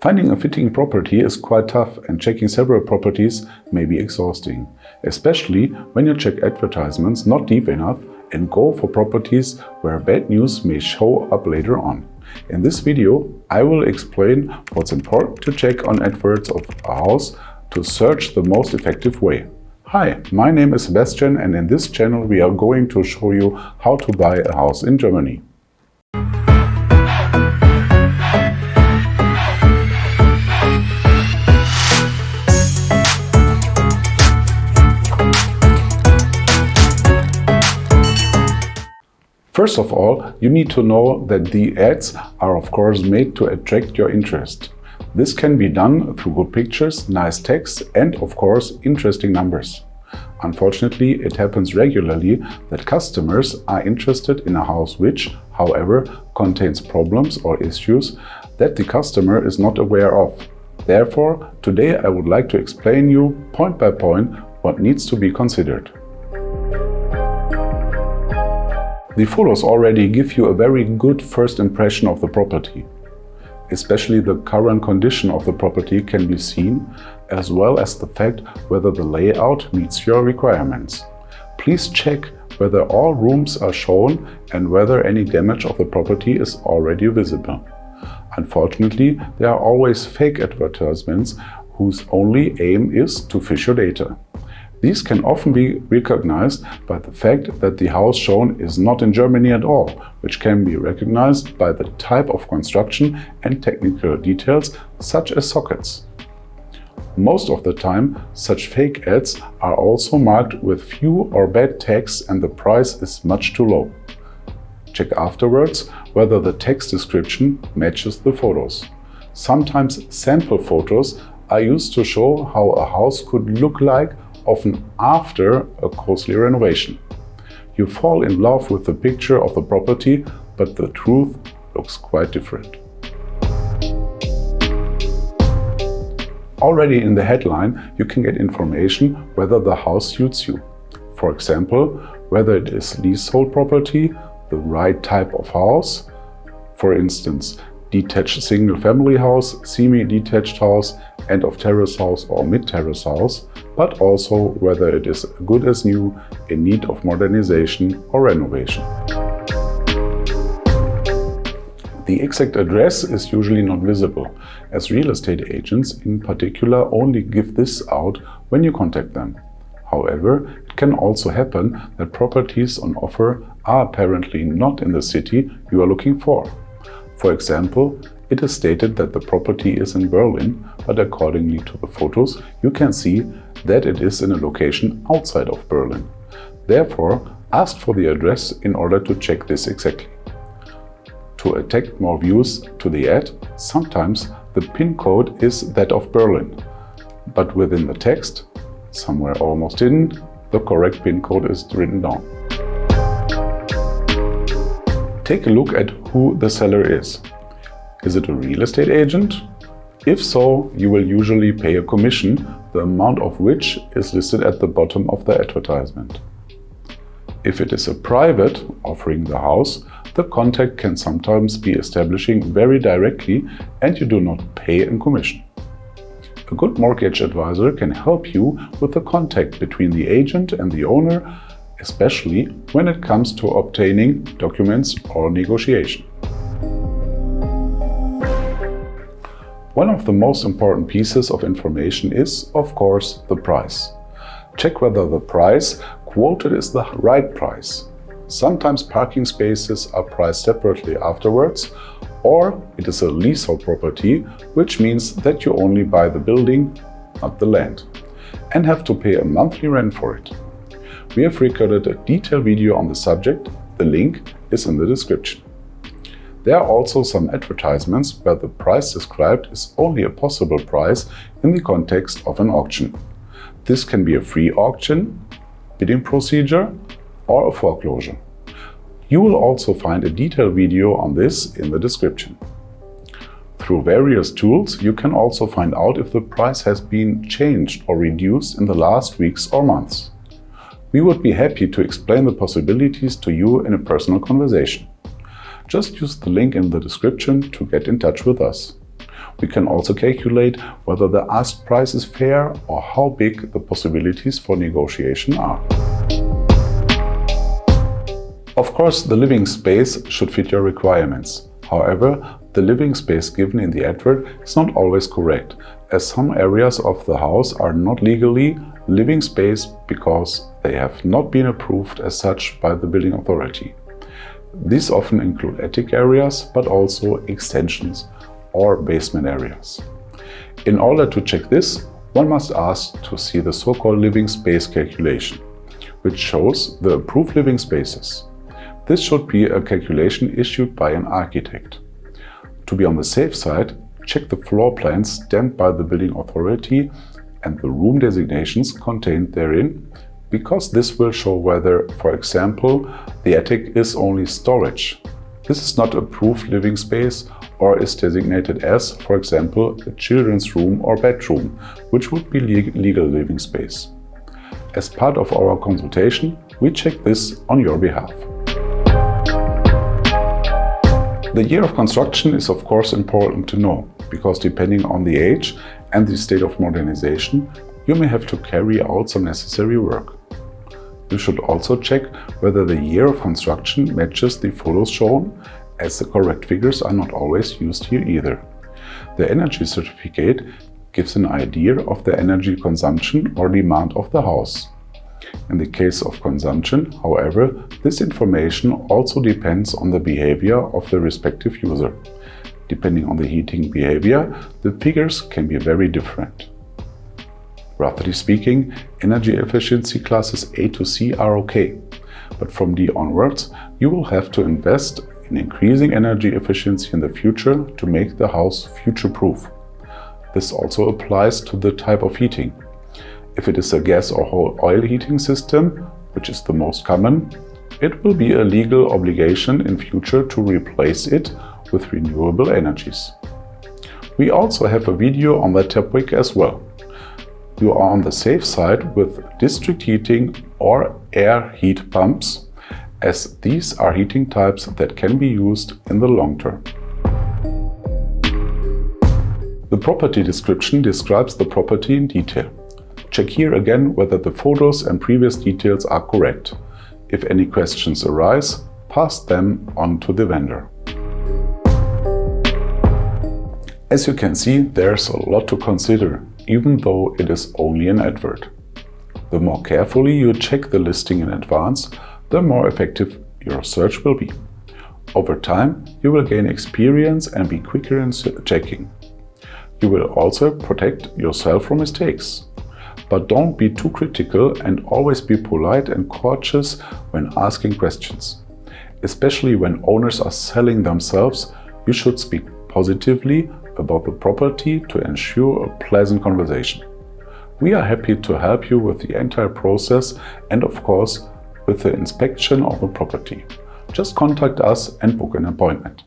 Finding a fitting property is quite tough, and checking several properties may be exhausting, especially when you check advertisements not deep enough and go for properties where bad news may show up later on. In this video, I will explain what's important to check on adverts of a house to search the most effective way. Hi, my name is Sebastian, and in this channel we are going to show you how to buy a house in Germany. First of all, you need to know that the ads are of course made to attract your interest. This can be done through good pictures, nice text and of course interesting numbers. Unfortunately, it happens regularly that customers are interested in a house which, however, contains problems or issues that the customer is not aware of. Therefore, today I would like to explain you point by point what needs to be considered. The photos already give you a very good first impression of the property. Especially the current condition of the property can be seen, as well as the fact whether the layout meets your requirements. Please check whether all rooms are shown and whether any damage of the property is already visible. Unfortunately, there are always fake advertisements whose only aim is to fish your data. These can often be recognized by the fact that the house shown is not in Germany at all, which can be recognized by the type of construction and technical details such as sockets. Most of the time, such fake ads are also marked with few or bad text and the price is much too low. Check afterwards whether the text description matches the photos. Sometimes sample photos are used to show how a house could look like often after a costly renovation. You fall in love with the picture of the property, but the truth looks quite different. Already in the headline, you can get information whether the house suits you. For example, whether it is leasehold property, the right type of house, for instance, detached single-family house, semi-detached house, end-of-terrace house or mid-terrace house, but also whether it is good as new, in need of modernization or renovation. The exact address is usually not visible, as real estate agents in particular only give this out when you contact them. However, it can also happen that properties on offer are apparently not in the city you are looking for. For example, it is stated that the property is in Berlin, but accordingly to the photos, you can see that it is in a location outside of Berlin. Therefore, ask for the address in order to check this exactly. To attract more views to the ad, sometimes the PIN code is that of Berlin, but within the text, somewhere almost hidden, the correct PIN code is written down. Take a look at who the seller is. Is it a real estate agent? If so, you will usually pay a commission, the amount of which is listed at the bottom of the advertisement. If it is a private offering the house, the contact can sometimes be establishing very directly and you do not pay a commission. A good mortgage advisor can help you with the contact between the agent and the owner, especially when it comes to obtaining documents or negotiation. One of the most important pieces of information is, of course, the price. Check whether the price quoted is the right price. Sometimes parking spaces are priced separately afterwards, or it is a leasehold property, which means that you only buy the building, not the land, and have to pay a monthly rent for it. We have recorded a detailed video on the subject. The link is in the description. There are also some advertisements where the price described is only a possible price in the context of an auction. This can be a free auction, bidding procedure, or a foreclosure. You will also find a detailed video on this in the description. Through various tools, you can also find out if the price has been changed or reduced in the last weeks or months. We would be happy to explain the possibilities to you in a personal conversation. Just use the link in the description to get in touch with us. We can also calculate whether the asked price is fair or how big the possibilities for negotiation are. Of course, the living space should fit your requirements. However, the living space given in the advert is not always correct, as some areas of the house are not legally living space because they have not been approved as such by the building authority. These often include attic areas, but also extensions or basement areas. In order to check this, one must ask to see the so-called living space calculation, which shows the approved living spaces. This should be a calculation issued by an architect. To be on the safe side, check the floor plans stamped by the building authority and the room designations contained therein, because this will show whether, for example, the attic is only storage. This is not approved living space or is designated as, for example, a children's room or bedroom, which would be legal living space. As part of our consultation, we check this on your behalf. The year of construction is of course important to know, because depending on the age and the state of modernization, you may have to carry out some necessary work. You should also check whether the year of construction matches the photos shown, as the correct figures are not always used here either. The energy certificate gives an idea of the energy consumption or demand of the house. In the case of consumption, however, this information also depends on the behavior of the respective user. Depending on the heating behavior, the figures can be very different. Roughly speaking, energy efficiency classes A to C are okay, but from D onwards, you will have to invest in increasing energy efficiency in the future to make the house future-proof. This also applies to the type of heating. If it is a gas or oil heating system, which is the most common, it will be a legal obligation in future to replace it with renewable energies. We also have a video on that topic as well. You are on the safe side with district heating or air heat pumps, as these are heating types that can be used in the long term. The property description describes the property in detail. Check here again whether the photos and previous details are correct. If any questions arise, pass them on to the vendor. As you can see, there's a lot to consider, even though it is only an advert. The more carefully you check the listing in advance, the more effective your search will be. Over time, you will gain experience and be quicker in checking. You will also protect yourself from mistakes. But don't be too critical and always be polite and cautious when asking questions. Especially when owners are selling themselves, you should speak positively about the property to ensure a pleasant conversation. We are happy to help you with the entire process and of course with the inspection of the property. Just contact us and book an appointment.